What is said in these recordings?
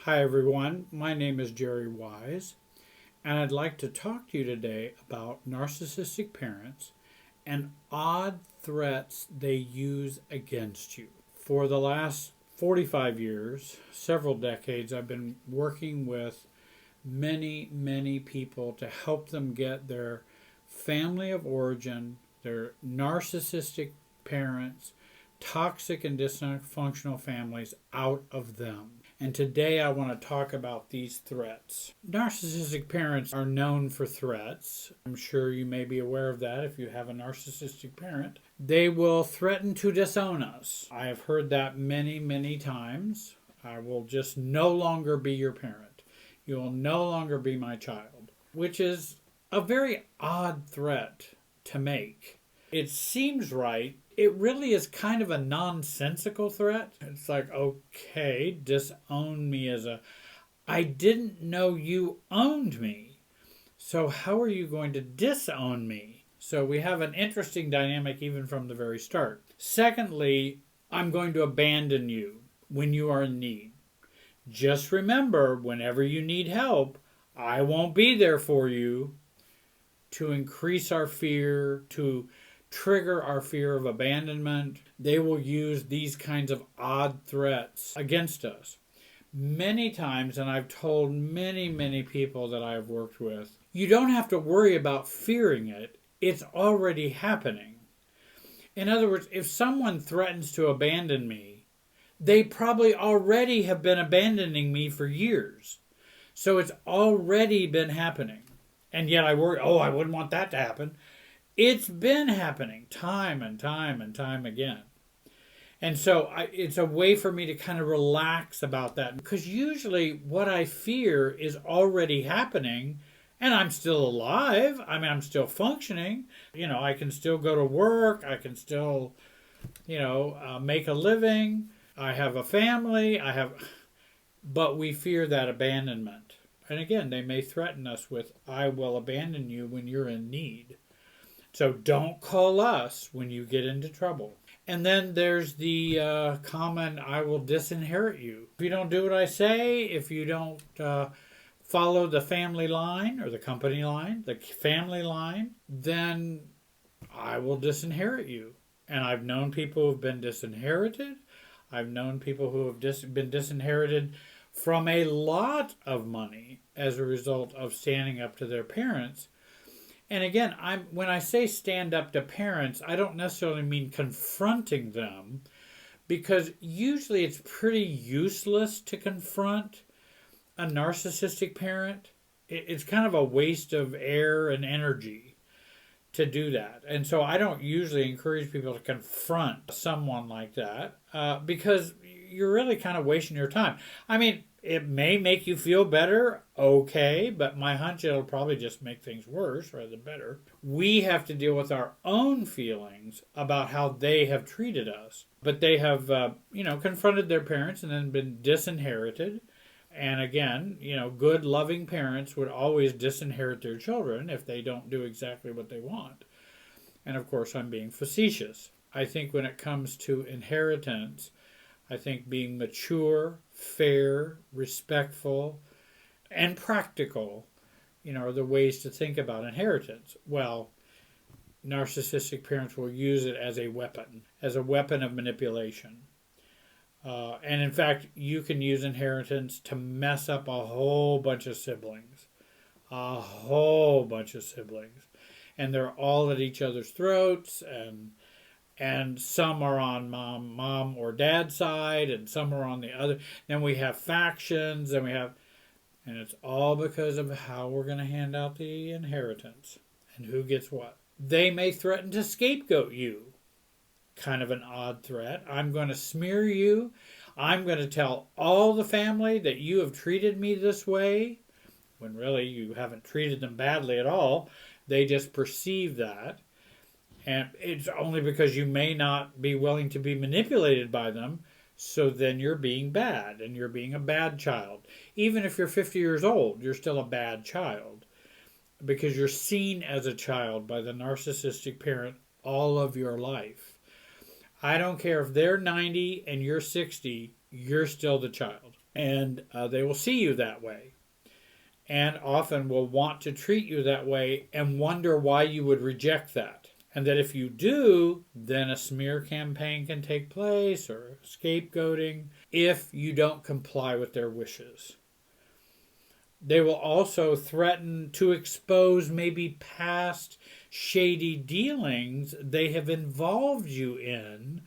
Hi everyone, my name is Jerry Wise, and I'd like to talk to you today about narcissistic parents and odd threats they use against you. For the last 45 years, several decades, I've been working with many people to help them get their family of origin, their narcissistic parents, toxic and dysfunctional families out of them. And today I want to talk about these threats. Narcissistic parents are known for threats. I'm sure you may be aware of that if you have a narcissistic parent. They will threaten to disown us. I have heard that many times. I will just no longer be your parent. You will no longer be my child, which is a very odd threat to make. It seems right. It really is kind of a nonsensical threat. It's like, okay, disown me I didn't know you owned me. So how are you going to disown me? So we have an interesting dynamic even from the very start. Secondly, I'm going to abandon you when you are in need. Just remember, whenever you need help, I won't be there for you. To increase our fear, to trigger our fear of abandonment, they will use these kinds of odd threats against us. Many times, and I've told many people that I've worked with, you don't have to worry about fearing it. It's already happening. In other words, if someone threatens to abandon me, they probably already have been abandoning me for years. So it's already been happening. And yet I worry, I wouldn't want that to happen. It's been happening time and time again. And so it's a way for me to kind of relax about that. Because usually what I fear is already happening and I'm still alive. I mean, I'm still functioning. I can still go to work. I can still, make a living. I have a family. But we fear that abandonment. And again, they may threaten us with, I will abandon you when you're in need. So don't call us when you get into trouble. And then there's the common, I will disinherit you. If you don't do what I say, if you don't follow the family line or the company line, the family line, then I will disinherit you. And I've known people who have been disinherited. I've known people who have been disinherited from a lot of money as a result of standing up to their parents. And again, when I say stand up to parents, I don't necessarily mean confronting them, because usually it's pretty useless to confront a narcissistic parent. It's kind of a waste of air and energy to do that. And so I don't usually encourage people to confront someone like that because you're really kind of wasting your time. I mean, it may make you feel better, okay, but my hunch it'll probably just make things worse rather than better. We have to deal with our own feelings about how they have treated us. But they have, confronted their parents and then been disinherited. And again, good, loving parents would always disinherit their children if they don't do exactly what they want. And of course, I'm being facetious. I think when it comes to inheritance, I think being mature, fair, respectful, and practical, are the ways to think about inheritance. Well, narcissistic parents will use it as a weapon of manipulation. And in fact, you can use inheritance to mess up a whole bunch of siblings. And they're all at each other's throats, and some are on mom or dad's side, and some are on the other. Then we have factions, and it's all because of how we're going to hand out the inheritance and who gets what. They may threaten to scapegoat you. Kind of an odd threat. I'm going to smear you. I'm going to tell all the family that you have treated me this way, when really you haven't treated them badly at all. They just perceive that. And it's only because you may not be willing to be manipulated by them, so then you're being bad, and you're being a bad child. Even if you're 50 years old, you're still a bad child, because you're seen as a child by the narcissistic parent all of your life. I don't care if they're 90 and you're 60, you're still the child. And they will see you that way, and often will want to treat you that way and wonder why you would reject that. And that if you do, then a smear campaign can take place or scapegoating if you don't comply with their wishes. They will also threaten to expose maybe past shady dealings they have involved you in.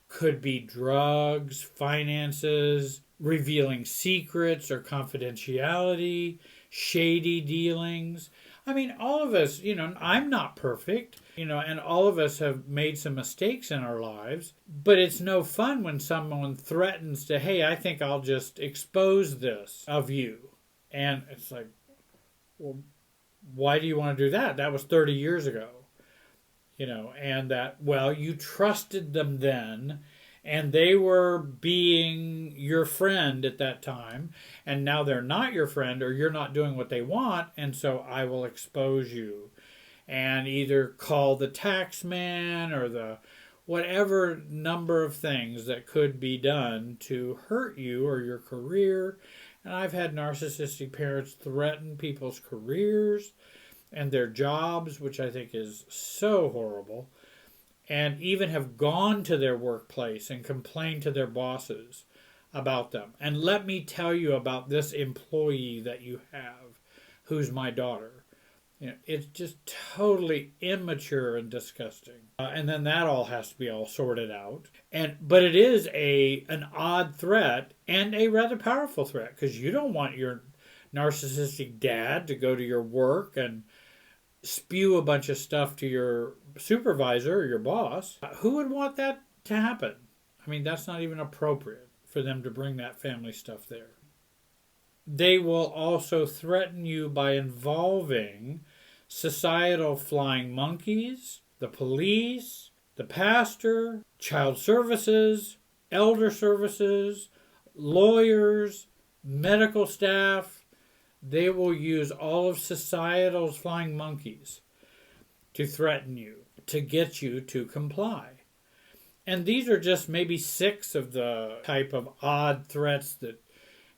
Could be drugs, finances, revealing secrets or confidentiality, shady dealings. I mean, all of us, I'm not perfect, and all of us have made some mistakes in our lives, but it's no fun when someone threatens to, hey, I think I'll just expose this of you. And it's like, well, why do you want to do that? That was 30 years ago. And that, well, you trusted them then, and they were being your friend at that time, and now they're not your friend, or you're not doing what they want, and so I will expose you. And either call the tax man or the whatever number of things that could be done to hurt you or your career. And I've had narcissistic parents threaten people's careers and their jobs, which I think is so horrible, and even have gone to their workplace and complained to their bosses about them. And let me tell you about this employee that you have, who's my daughter. It's just totally immature and disgusting. And then that all has to be all sorted out. But it is an odd threat and a rather powerful threat, because you don't want your narcissistic dad to go to your work and spew a bunch of stuff to your supervisor or your boss. Who would want that to happen? I mean, that's not even appropriate for them to bring that family stuff there. They will also threaten you by involving societal flying monkeys, the police, the pastor, child services, elder services, lawyers, medical staff. They will use all of societal's flying monkeys to threaten you, to get you to comply. And these are just maybe 6 of the type of odd threats that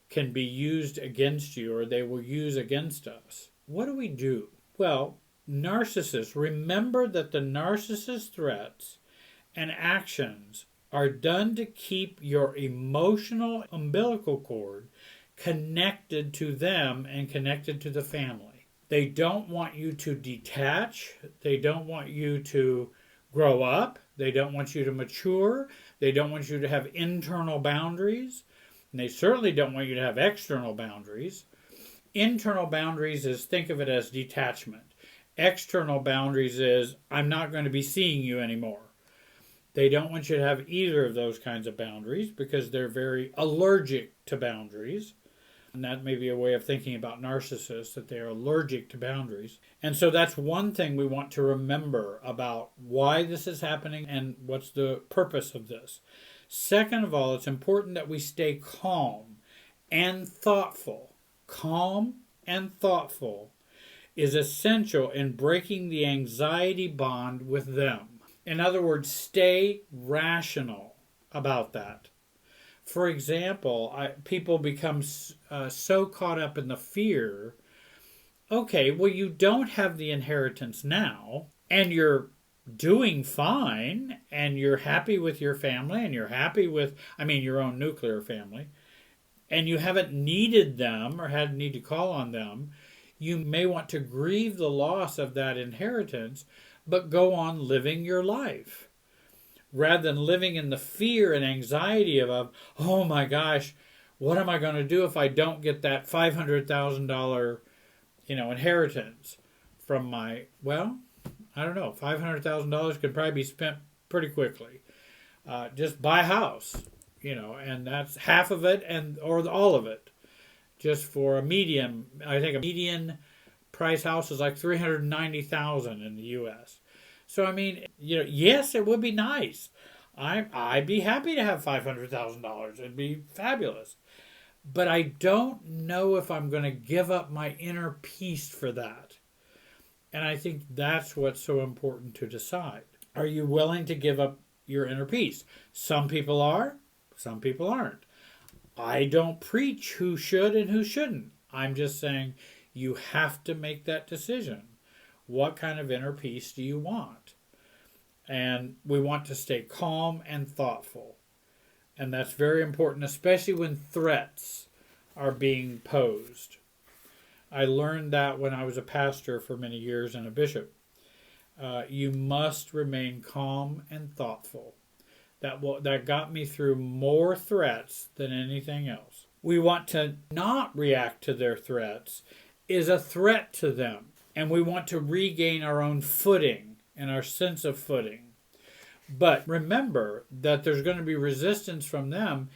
can be used against you, or they will use against us. What do we do? Well, narcissists, remember that the narcissist threats and actions are done to keep your emotional umbilical cord connected to them and connected to the family. They don't want you to detach. They don't want you to grow up. They don't want you to mature. They don't want you to have internal boundaries. And they certainly don't want you to have external boundaries. Internal boundaries is, think of it as detachment. External boundaries is, I'm not going to be seeing you anymore. They don't want you to have either of those kinds of boundaries because they're very allergic to boundaries. And that may be a way of thinking about narcissists, that they are allergic to boundaries. And so that's one thing we want to remember about why this is happening and what's the purpose of this. Second of all, it's important that we stay calm and thoughtful. Calm and thoughtful is essential in breaking the anxiety bond with them. In other words, stay rational about that. For example, people become so caught up in the fear. Okay, well, you don't have the inheritance now, and you're doing fine, and you're happy with your family, and you're happy with, your own nuclear family, and you haven't needed them or had need to call on them. You may want to grieve the loss of that inheritance, but go on living your life, rather than living in the fear and anxiety of, oh my gosh, what am I going to do if I don't get that $500,000, inheritance from my, I don't know, $500,000 could probably be spent pretty quickly. Just buy a house, and that's half of it or all of it, just for a median. I think a median price house is like $390,000 in the U.S. So yes, it would be nice. I'd be happy to have $500,000. It'd be fabulous. But I don't know if I'm going to give up my inner peace for that. And I think that's what's so important to decide. Are you willing to give up your inner peace? Some people are, some people aren't. I don't preach who should and who shouldn't. I'm just saying you have to make that decision. What kind of inner peace do you want? And we want to stay calm and thoughtful. And that's very important, especially when threats are being posed. I learned that when I was a pastor for many years and a bishop. You must remain calm and thoughtful. That got me through more threats than anything else. We want to not react to their threats is a threat to them. And we want to regain our own footing and our sense of footing. But remember that there's going to be resistance from them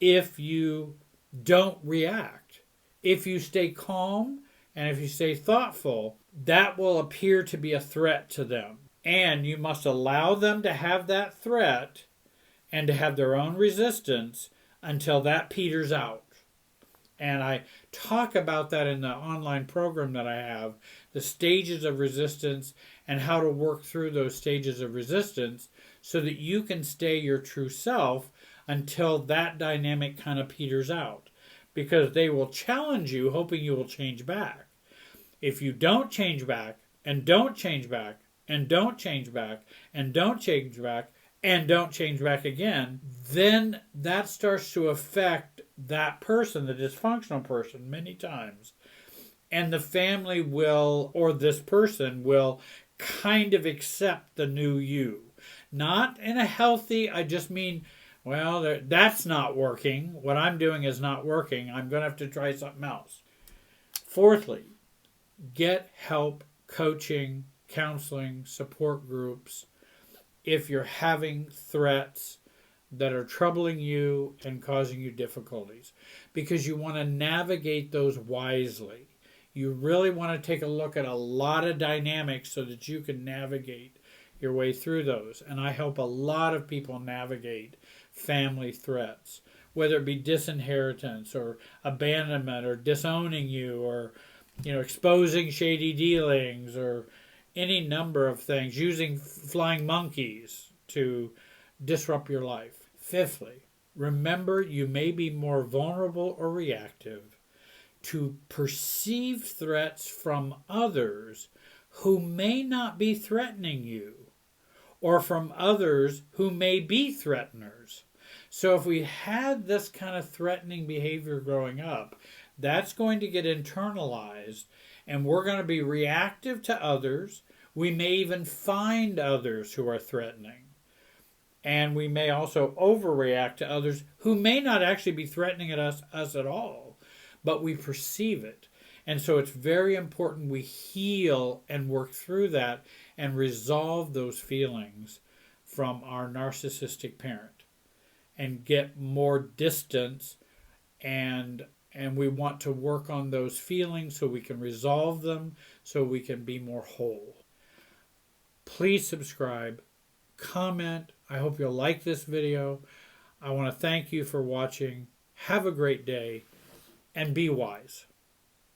if you don't react. If you stay calm and if you stay thoughtful, that will appear to be a threat to them. And you must allow them to have that threat and to have their own resistance until that peters out. And I talk about that in the online program that I have, the stages of resistance and how to work through those stages of resistance so that you can stay your true self until that dynamic kind of peters out. Because they will challenge you, hoping you will change back. If you don't change back, and don't change back, and don't change back, and don't change back, and don't change back again, then that starts to affect that person, the dysfunctional person, many times. And the family will, or this person will, kind of accept the new you. Not in a healthy, I just mean, well, that's not working. What I'm doing is not working. I'm going to have to try something else. Fourthly, get help, coaching, counseling, support groups. If you're having threats that are troubling you and causing you difficulties, because you want to navigate those wisely. You really want to take a look at a lot of dynamics so that you can navigate your way through those. And I help a lot of people navigate family threats, whether it be disinheritance or abandonment or disowning you or exposing shady dealings or any number of things, using flying monkeys to disrupt your life. Fifthly, remember you may be more vulnerable or reactive to perceived threats from others who may not be threatening you, or from others who may be threateners. So if we had this kind of threatening behavior growing up, that's going to get internalized, and we're going to be reactive to others. We may even find others who are threatening. And we may also overreact to others who may not actually be threatening at us at all, but we perceive it. And so it's very important we heal and work through that and resolve those feelings from our narcissistic parent and get more distance, and we want to work on those feelings so we can resolve them, so we can be more whole. Please subscribe, comment. I hope you'll like this video. I want to thank you for watching. Have a great day and be wise.